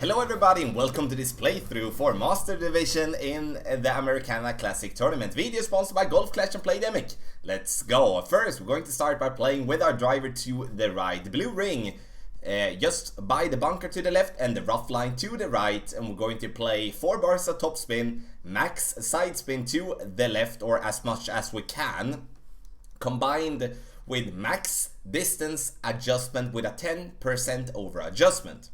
Hello everybody and welcome to this playthrough for Master Division in the Americana Classic Tournament. Video sponsored by Golf Clash and Playdemic. Let's go. First, we're going to start by playing with our driver to the right. The blue ring just by the bunker to the left and the rough line to the right. And we're going to play 4 bars of top spin, max side spin to the left or as much as we can, combined with max distance adjustment with a 10% over adjustment.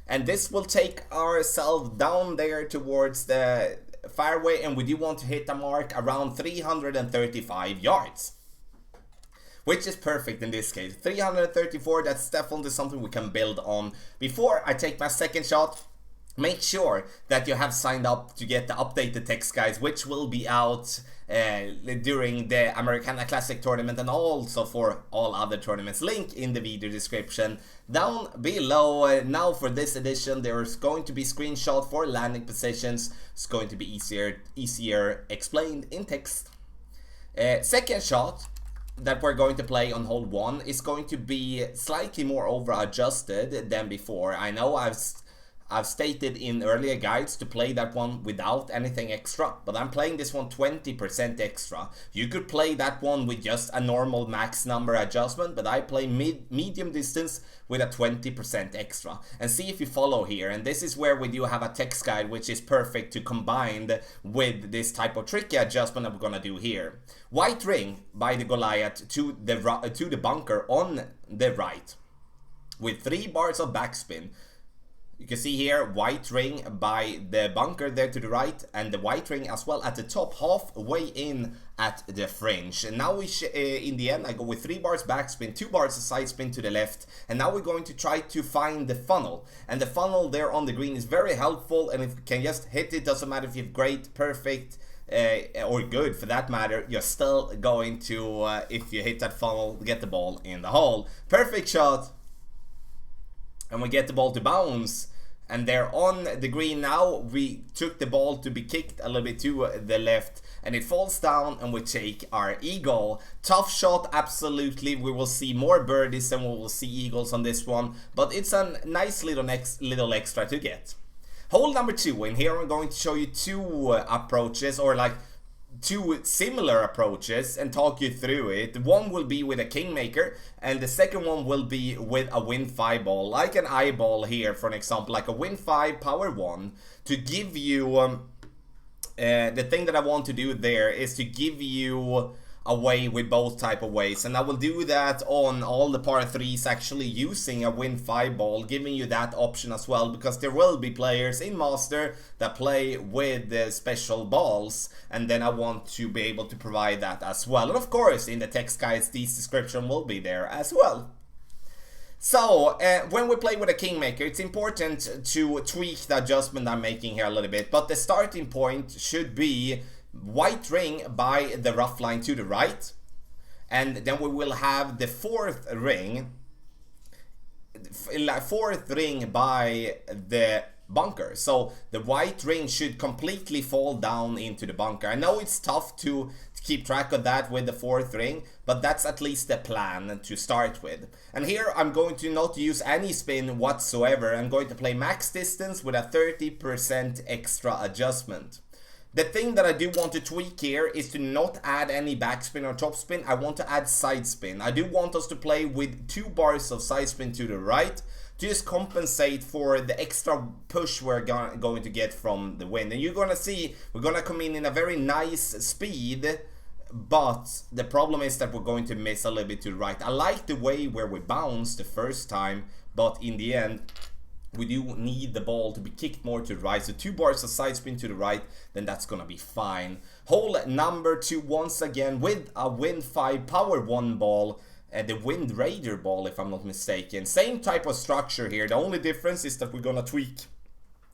And this will take ourselves down there towards the fairway, and we do want to hit a mark around 335 yards. Which is perfect in this case. 334, that's definitely something we can build on. Before I take my second shot, make sure that you have signed up to get the updated text guides, which will be out during the Americana Classic tournament and also for all other tournaments. Link in the video description down below. Now for this edition, there's going to be screenshot for landing positions. It's going to be easier explained in text. Second shot that we're going to play on hole 1 is going to be slightly more over adjusted than before. I know I've stated in earlier guides to play that one without anything extra, but I'm playing this one 20% extra. You could play that one with just a normal max number adjustment, but I play medium distance with a 20% extra. And see if you follow here, and this is where we do have a text guide which is perfect to combine with this type of tricky adjustment that we're gonna do here. White ring by the Goliath to the bunker on the right with 3 bars of backspin. You can see here, white ring by the bunker there to the right, and the white ring as well at the top, halfway in at the fringe. And now in the end, I go with 3 bars backspin, 2 bars of side spin to the left, and now we're going to try to find the funnel. And the funnel there on the green is very helpful, and if you can just hit it, doesn't matter if you have great, perfect, or good for that matter, you're still going to, if you hit that funnel, get the ball in the hole. Perfect shot. And we get the ball to bounce, and they're on the green now. We took the ball to be kicked a little bit to the left, and it falls down, and we take our eagle. Tough shot, absolutely. We will see more birdies than we will see eagles on this one, but it's a nice little extra to get. Hole number 2, and here I'm going to show you 2 approaches, or like 2 similar approaches, and talk you through it. One will be with a kingmaker, and the second one will be with a win 5 ball, like an eyeball here for an example, like a win 5 power 1, to give you the thing that I want to do there is to give you a way with both type of ways, and I will do that on all the par 3s actually using a win 5 ball, giving you that option as well, because there will be players in Master that play with the special balls, and then I want to be able to provide that as well. And of course in the text guides these description will be there as well. So, when we play with a kingmaker, it's important to tweak the adjustment I'm making here a little bit, but the starting point should be white ring by the rough line to the right, and then we will have the 4th ring by the bunker. So the white ring should completely fall down into the bunker. I know it's tough to keep track of that with the 4th ring, but that's at least the plan to start with. And here I'm going to not use any spin whatsoever. I'm going to play max distance with a 30% extra adjustment. The thing that I do want to tweak here is to not add any backspin or topspin. I want to add side spin. I do want us to play with 2 bars of side spin to the right to just compensate for the extra push we're going to get from the wind. And you're going to see we're going to come in a very nice speed, but the problem is that we're going to miss a little bit to the right. I like the way where we bounced the first time, but in the end we do need the ball to be kicked more to the right, so 2 bars of side spin to the right, then that's gonna be fine. Hole number 2 once again with a win 5 power 1 ball, the Wind Raider ball if I'm not mistaken. Same type of structure here, the only difference is that we're gonna tweak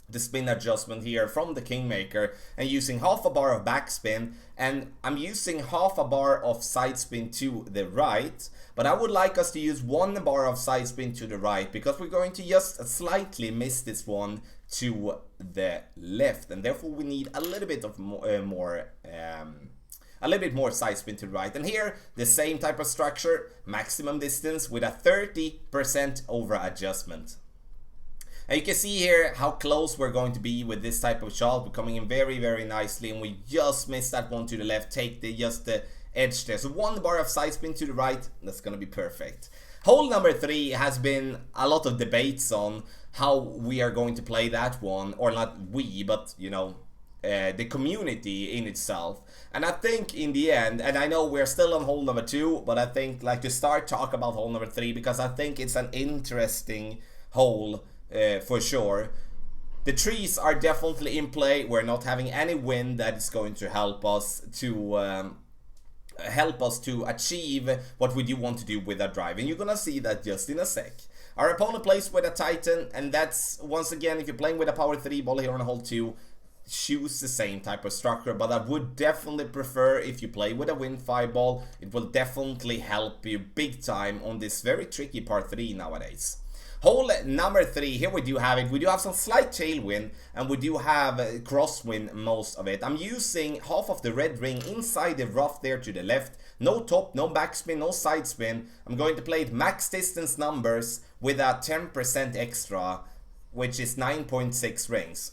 the spin adjustment here from the kingmaker and using half a bar of backspin, and I'm using half a bar of side spin to the right, but I would like us to use 1 bar of side spin to the right because we're going to just slightly miss this one to the left, and therefore we need a little bit of more side spin to the right. And here the same type of structure, maximum distance with a 30% over adjustment. And you can see here how close we're going to be with this type of shot. We're coming in very, very nicely, and we just missed that one to the left, take just the edge there. So 1 bar of side spin to the right, that's gonna be perfect. Hole number 3 has been a lot of debates on how we are going to play that one, or not we, but you know, the community in itself. And I think in the end, and I know we're still on hole number 2, but I think like to start talk about hole number 3, because I think it's an interesting hole for sure. The trees are definitely in play. We're not having any wind that is going to help us to achieve what we do want to do with our drive, and you're gonna see that just in a sec. Our opponent plays with a Titan, and that's, once again, if you're playing with a power 3 ball here on hole 2, choose the same type of structure. But I would definitely prefer if you play with a wind 5 ball. It will definitely help you big time on this very tricky par 3 nowadays. Hole number 3, here we do have it. We do have some slight tailwind, and we do have crosswind most of it. I'm using half of the red ring inside the rough there to the left. No top, no backspin, no side spin. I'm going to play it max distance numbers with a 10% extra, which is 9.6 rings.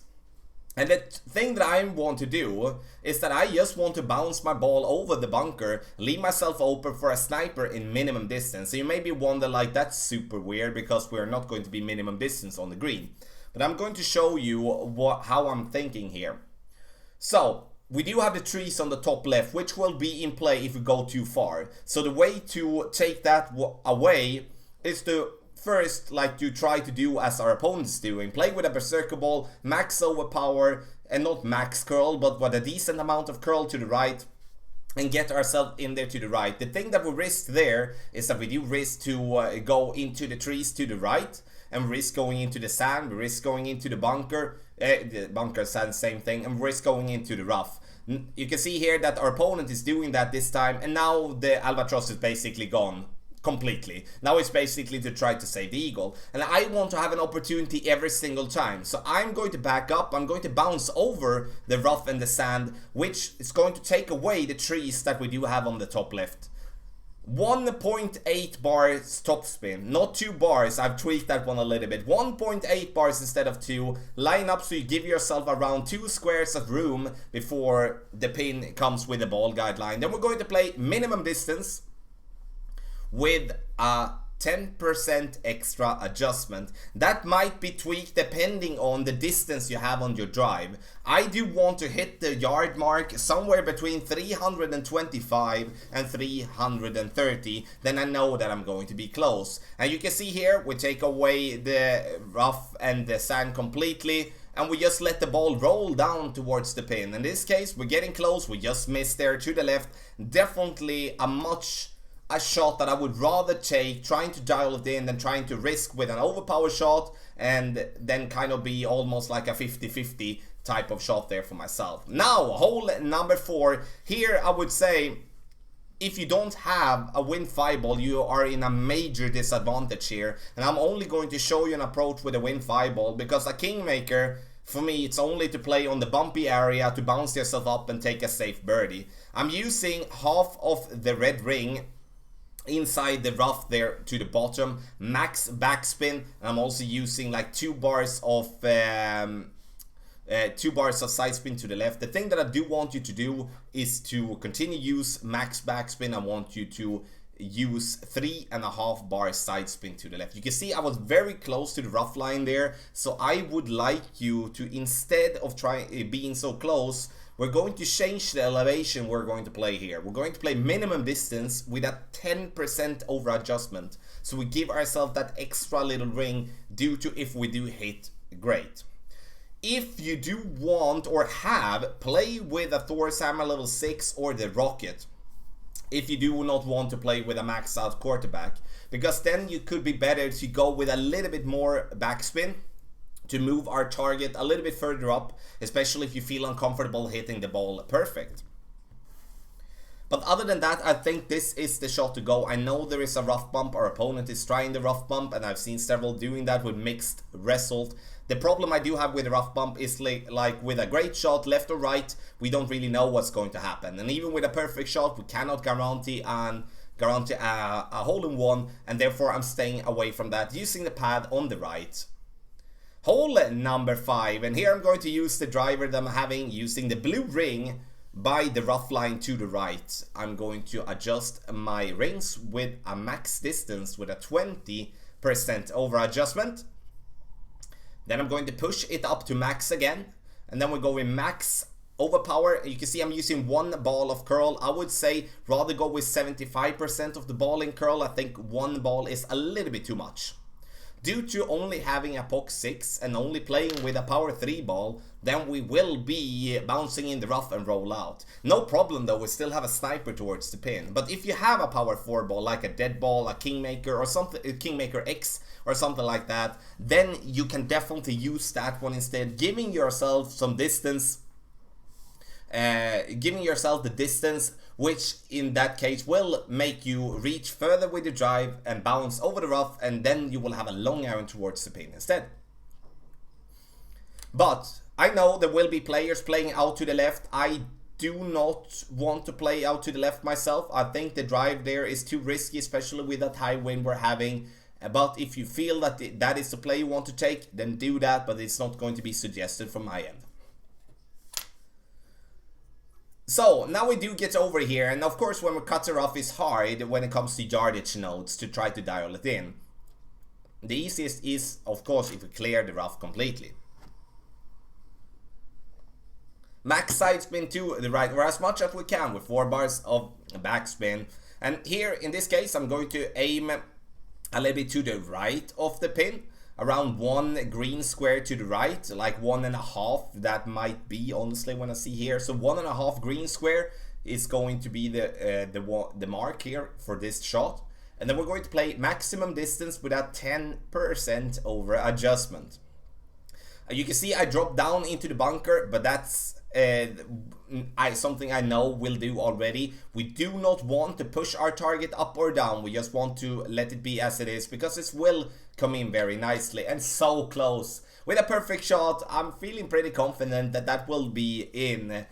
And the thing that I want to do is that I just want to bounce my ball over the bunker, leave myself open for a sniper in minimum distance. So you maybe wonder, like, that's super weird because we're not going to be minimum distance on the green. But I'm going to show you how I'm thinking here. So we do have the trees on the top left, which will be in play if we go too far. So the way to take that away is to first, like, to try to do as our opponent's doing. Play with a berserker ball, max overpower, and not max curl, but with a decent amount of curl to the right, and get ourselves in there to the right. The thing that we risk there is that we do risk to go into the trees to the right, and risk going into the sand, we risk going into the bunker, sand, same thing, and risk going into the rough. You can see here that our opponent is doing that this time, and now the albatross is basically gone completely. Now it's basically to try to save the eagle, and I want to have an opportunity every single time. So I'm going to back up, I'm going to bounce over the rough and the sand, which is going to take away the trees that we do have on the top left. 1.8 bars top spin, not 2 bars. I've tweaked that one a little bit. 1.8 bars instead of 2. Line up so you give yourself around 2 squares of room before the pin comes with the ball guideline. Then we're going to play minimum distance with a 10% extra adjustment. That might be tweaked depending on the distance you have on your drive. I do want to hit the yard mark somewhere between 325 and 330. Then I know that I'm going to be close. And you can see here, we take away the rough and the sand completely, and we just let the ball roll down towards the pin. In this case, we're getting close. We just missed there to the left. Definitely a shot that I would rather take, trying to dial it in, than trying to risk with an overpower shot and then kind of be almost like a 50-50 type of shot there for myself. Now, hole number 4. Here I would say, if you don't have a wind 5 ball, you are in a major disadvantage here. And I'm only going to show you an approach with a wind 5 ball, because a kingmaker, for me, it's only to play on the bumpy area to bounce yourself up and take a safe birdie. I'm using half of the red ring inside the rough there to the bottom, max backspin, and I'm also using like 2 bars of side spin to the left. The thing that I do want you to do is to continue use max backspin. I want you to use 3.5 bars side spin to the left. You can see I was very close to the rough line there, so I would like you to, instead of being so close, we're going to change the elevation we're going to play here. We're going to play minimum distance with a 10% over adjustment. So we give ourselves that extra little ring due to if we do hit, great. If you do want or have, play with a Thor's Hammer level 6 or the Rocket. If you do not want to play with a max out quarterback, because then you could be better to go with a little bit more backspin to move our target a little bit further up, especially if you feel uncomfortable hitting the ball perfect. But other than that, I think this is the shot to go. I know there is a rough bump. Our opponent is trying the rough bump, and I've seen several doing that with mixed result. The problem I do have with the rough bump is like with a great shot, left or right, we don't really know what's going to happen. And even with a perfect shot, we cannot guarantee a hole-in-one, and therefore I'm staying away from that, using the pad on the right. Hole number 5, and here I'm going to use the driver that I'm having using the blue ring by the rough line to the right. I'm going to adjust my rings with a max distance with a 20% over adjustment. Then I'm going to push it up to max again, and then we're going max overpower. You can see I'm using 1 ball of curl. I would say rather go with 75% of the ball in curl. I think 1 ball is a little bit too much. Due to only having a POC 6 and only playing with a power 3 ball, then we will be bouncing in the rough and roll out. No problem though, we still have a sniper towards the pin. But if you have a power 4 ball like a dead ball, a Kingmaker or something, a Kingmaker X or something like that, then you can definitely use that one instead, giving yourself some distance, giving yourself the distance, which in that case will make you reach further with your drive and bounce over the rough, and then you will have a long iron towards the pin instead. But I know there will be players playing out to the left. I do not want to play out to the left myself. I think the drive there is too risky, especially with that high wind we're having. But if you feel that that is the play you want to take, then do that, but it's not going to be suggested from my end. So now we do get over here, and of course when we cut the rough is hard when it comes to yardage nodes to try to dial it in. The easiest is of course if we clear the rough completely. Max side spin to the right, or as much as we can with 4 bars of backspin. And here in this case I'm going to aim a little bit to the right of the pin, around 1 green square to the right, like 1.5 that might be honestly when I see here. So 1.5 green square is going to be the mark here for this shot. And then we're going to play maximum distance with a 10% over adjustment. You can see I dropped down into the bunker, but that's something I know we'll do already. We do not want to push our target up or down. We just want to let it be as it is, because this will come in very nicely and so close. With a perfect shot, I'm feeling pretty confident that that will be in.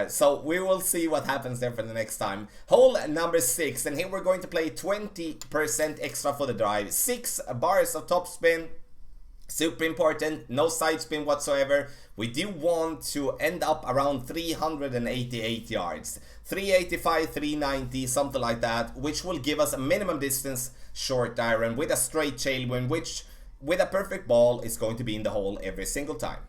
So we will see what happens there for the next time. Hole number 6, and here we're going to play 20% extra for the drive. 6 bars of top spin. Super important, no side spin whatsoever. We do want to end up around 388 yards. 385, 390, something like that, which will give us a minimum distance short iron with a straight tailwind, which with a perfect ball is going to be in the hole every single time.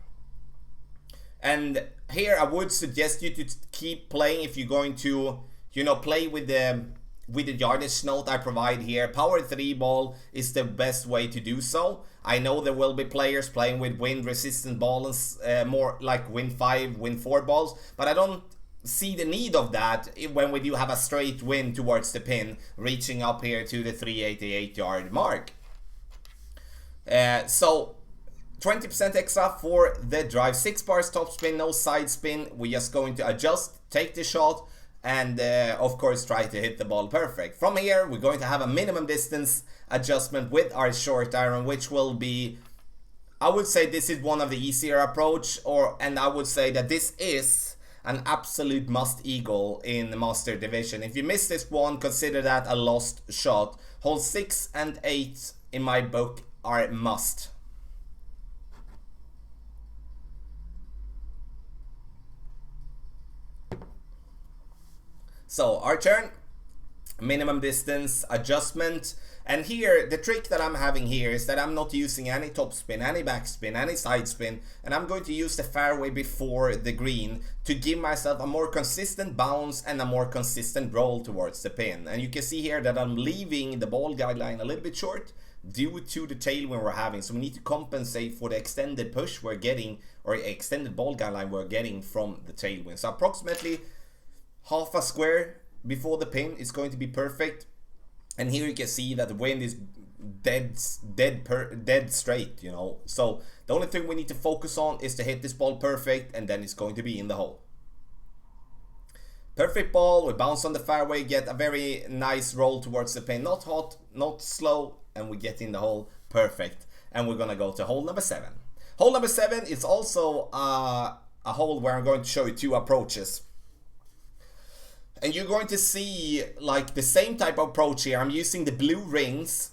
And here I would suggest you to keep playing if you're going to, you know, play with the yardage note I provide here. Power 3 ball is the best way to do so. I know there will be players playing with wind resistant balls, more like wind 5, wind 4 balls, but I don't see the need of that when we do have a straight wind towards the pin, reaching up here to the 388 yard mark. So 20% extra for the drive, 6 bars top spin, no side spin. We're just going to adjust, take the shot, and of course try to hit the ball perfect. From here we're going to have a minimum distance adjustment with our short iron, which will be, I would say this is one of the easier approach, and I would say that this is an absolute must eagle in the Master Division. If you miss this one, consider that a lost shot. Holes 6 and 8 in my book are must. So our turn, minimum distance adjustment, and here the trick that I'm having here is that I'm not using any top spin, any back spin, any side spin, and I'm going to use the fairway before the green to give myself a more consistent bounce and a more consistent roll towards the pin. And you can see here that I'm leaving the ball guideline a little bit short due to the tailwind we're having, so we need to compensate for the extended push we're getting, or extended ball guideline we're getting from the tailwind. So approximately half a square before the pin is going to be perfect. And here you can see that the wind is dead straight, you know. So the only thing we need to focus on is to hit this ball perfect, and then it's going to be in the hole. Perfect ball, we bounce on the fairway, get a very nice roll towards the pin, not hot, not slow, and we get in the hole perfect. And we're gonna go to hole number 7. Hole number 7 is also a hole where I'm going to show you 2 approaches. And you're going to see like the same type of approach here. I'm using the blue rings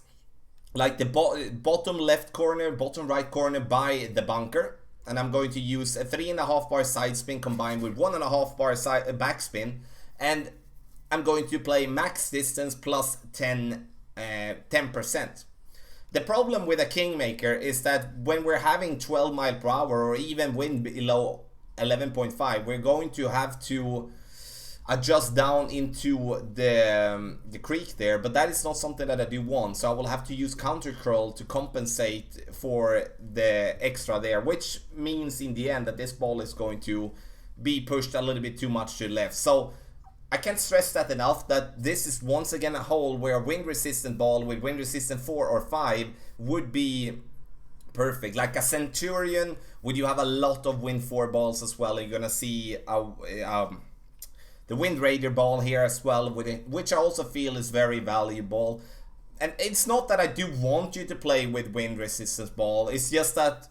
like the bottom left corner, bottom right corner by the bunker. And I'm going to use a 3.5 bar side spin combined with 1.5 bar backspin. And I'm going to play max distance plus 10%. The problem with a Kingmaker is that when we're having 12 mile per hour or even wind below 11.5, we're going to have to adjust down into the creek there, but that is not something that I do want, so I will have to use counter curl to compensate for the extra there, which means in the end that this ball is going to be pushed a little bit too much to the left. So I can't stress that enough, that this is once again a hole where a wind resistant ball with wind resistant 4 or 5 would be perfect. Like a Centurion, would you have a lot of wind 4 balls as well, you're gonna see the Wind Raider ball here as well, with it, which I also feel is very valuable. And it's not that I do want you to play with wind resistance ball, it's just that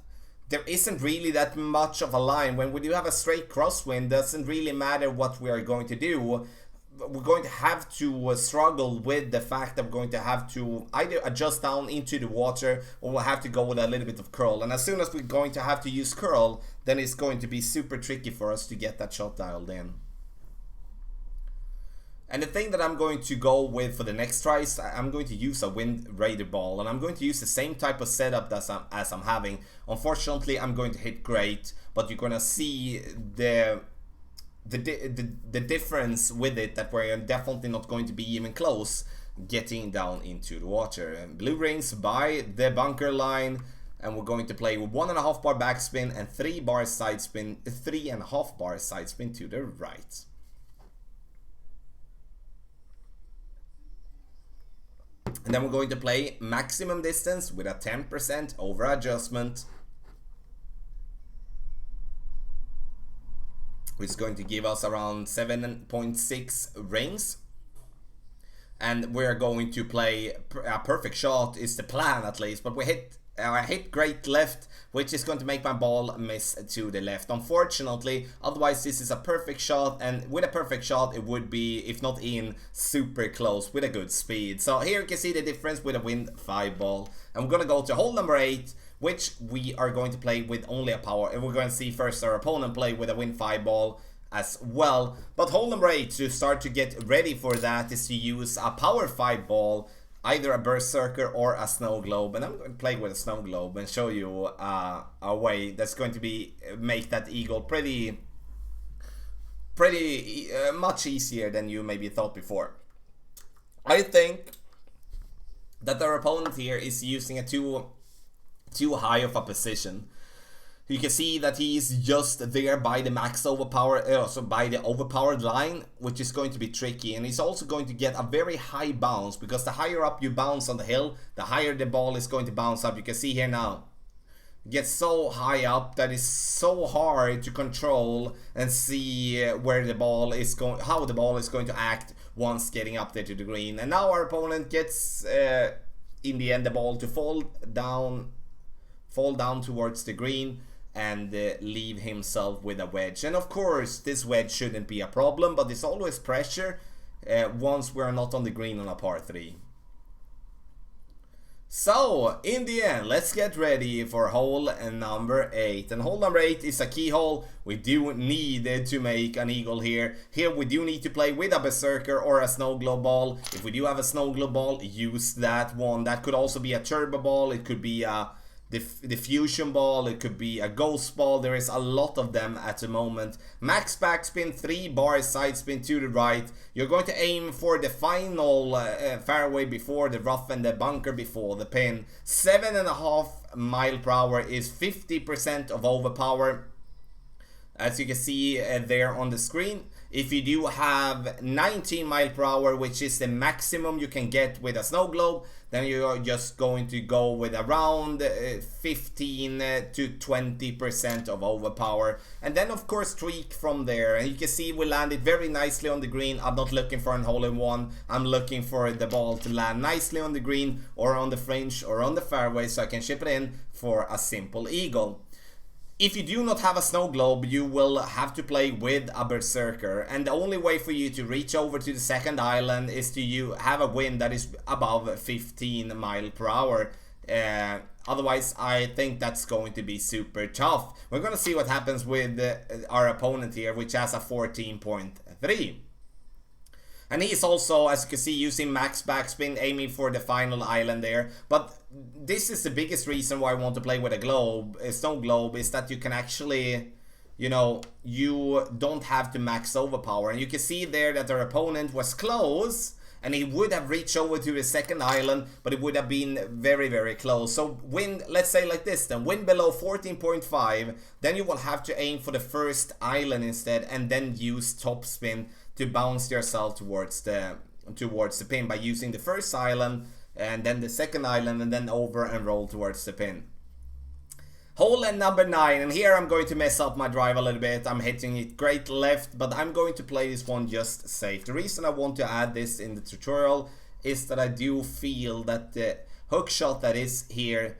there isn't really that much of a line. When we do have a straight crosswind, doesn't really matter what we are going to do. We're going to have to struggle with the fact that we're going to have to either adjust down into the water, or we'll have to go with a little bit of curl. And as soon as we're going to have to use curl, then it's going to be super tricky for us to get that shot dialed in. And the thing that I'm going to go with for the next try is I'm going to use a Wind Raider ball, and I'm going to use the same type of setup as I'm having. Unfortunately, I'm going to hit great, but you're gonna see the difference with it, that we're definitely not going to be even close getting down into the water. And blue rings by the bunker line, and we're going to play with 1.5 bar backspin and 3 bar side spin, 3.5 bar side spin to the right. And then we're going to play maximum distance with a 10% over adjustment, which is going to give us around 7.6 rings. And we're going to play a perfect shot, is the plan at least, but I hit great left, which is going to make my ball miss to the left, unfortunately. Otherwise, this is a perfect shot, and with a perfect shot it would be, if not in, super close with a good speed. So here you can see the difference with a wind 5 ball. And we're gonna go to hole number 8, which we are going to play with only a power, and we're going to see first our opponent play with a wind 5 ball as well. But hole number 8, to start to get ready for that, is to use a power 5 ball, either a Berserker or a Snow Globe. And I'm going to play with a Snow Globe and show you a way that's going to be make that eagle pretty much easier than you maybe thought before. I think that our opponent here is using a too high of a position. You can see that he's just there by the max overpower, so by the overpowered line, which is going to be tricky. And he's also going to get a very high bounce, because the higher up you bounce on the hill, the higher the ball is going to bounce up. You can see here now, it gets so high up that it's so hard to control and see where the ball is going, how the ball is going to act once getting up there to the green. And now our opponent gets, in the end, the ball to fall down towards the green, and leave himself with a wedge. And of course this wedge shouldn't be a problem, but there's always pressure once we're not on the green on a par 3. So in the end, let's get ready for hole number 8. And hole number 8 is a key hole. We do need to make an eagle here. Here we do need to play with a Berserker or a Snow Globe ball. If we do have a Snow Globe ball, use that one. That could also be a Turbo ball, it could be a Diffusion ball, it could be a Ghost ball. There is a lot of them at the moment. Max backspin, 3 bar side spin to the right. You're going to aim for the final fairway before the rough and the bunker before the pin. 7.5 mile per hour is 50% of overpower, as you can see there on the screen. If you do have 19 mile per hour, which is the maximum you can get with a Snow Globe, then you're just going to go with around 15 to 20% of overpower. And then of course tweak from there. And you can see we landed very nicely on the green. I'm not looking for an hole-in-one. I'm looking for the ball to land nicely on the green or on the fringe or on the fairway, so I can chip it in for a simple eagle. If you do not have a snow globe, you will have to play with a berserker, and the only way for you to reach over to the second island is to have a wind that is above 15 miles per hour. Otherwise, I think that's going to be super tough. We're gonna see what happens with our opponent here, which has a 14.3. And he's also, as you can see, using max backspin, aiming for the final island there. But this is the biggest reason why I want to play with a snow globe, is that you can actually, you know, you don't have to max overpower. And you can see there that our opponent was close, and he would have reached over to the second island, but it would have been very, very close. So win, let's say like this then, win below 14.5, then you will have to aim for the first island instead, and then use topspin to bounce yourself towards the pin by using the first island and then the second island and then over and roll towards the pin. Hole number 9, and here I'm going to mess up my drive a little bit. I'm hitting it great left, but I'm going to play this one just safe. The reason I want to add this in the tutorial is that I do feel that the hook shot that is here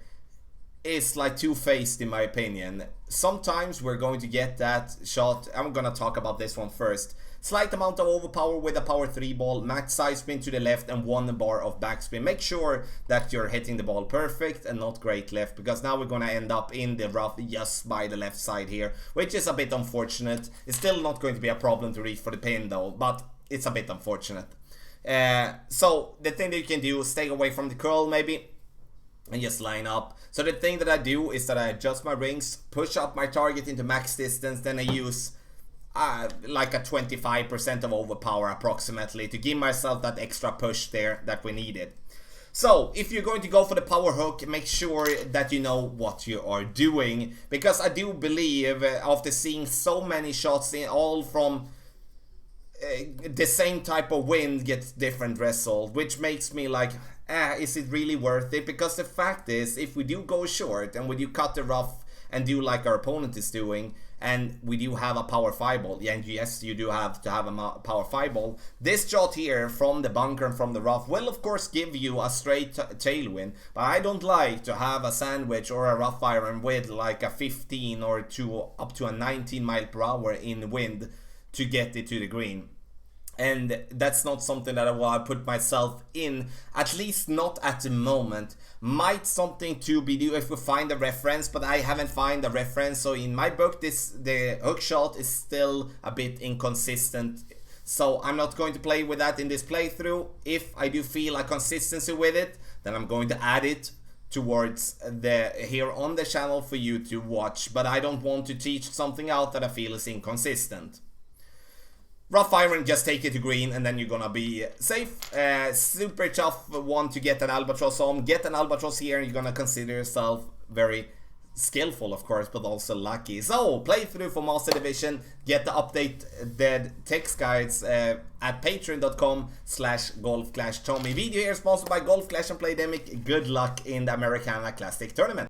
is like two-faced in my opinion. Sometimes we're going to get that shot. I'm gonna talk about this one first. Slight amount of overpower with a power 3 ball, max side spin to the left and 1 bar of backspin. Make sure that you're hitting the ball perfect and not great left, because now we're gonna end up in the rough just by the left side here, which is a bit unfortunate. It's still not going to be a problem to reach for the pin though, but it's a bit unfortunate. So the thing that you can do is stay away from the curl maybe and just line up. So the thing that I do is that I adjust my rings, push up my target into max distance, then I use like a 25% of overpower approximately to give myself that extra push there that we needed. So if you're going to go for the power hook, make sure that you know what you are doing, because I do believe after seeing so many shots in all from the same type of wind gets different result, which makes me like, is it really worth it? Because the fact is, if we do go short and we do cut the rough and do like our opponent is doing, and we do have a power 5 ball, yeah, and yes, you do have to have a power 5 ball, this shot here from the bunker and from the rough will of course give you a straight tailwind, but I don't like to have a sandwich or a rough iron with like a 15 or up to a 19 mile per hour in wind to get it to the green. And that's not something that I want to put myself in, at least not at the moment. Might something to be do if we find a reference, but I haven't found a reference. So in my book, the hook shot is still a bit inconsistent. So I'm not going to play with that in this playthrough. If I do feel a consistency with it, then I'm going to add it towards here on the channel for you to watch. But I don't want to teach something out that I feel is inconsistent. Rough iron, just take it to green and then you're gonna be safe. Super tough one to get an albatross on. Get an albatross here and you're gonna consider yourself very skillful, of course, but also lucky. So, playthrough for Master Division. Get the updated text guides at patreon.com/golfclashtommy. Video here sponsored by Golf Clash and Playdemic. Good luck in the Americana Classic tournament.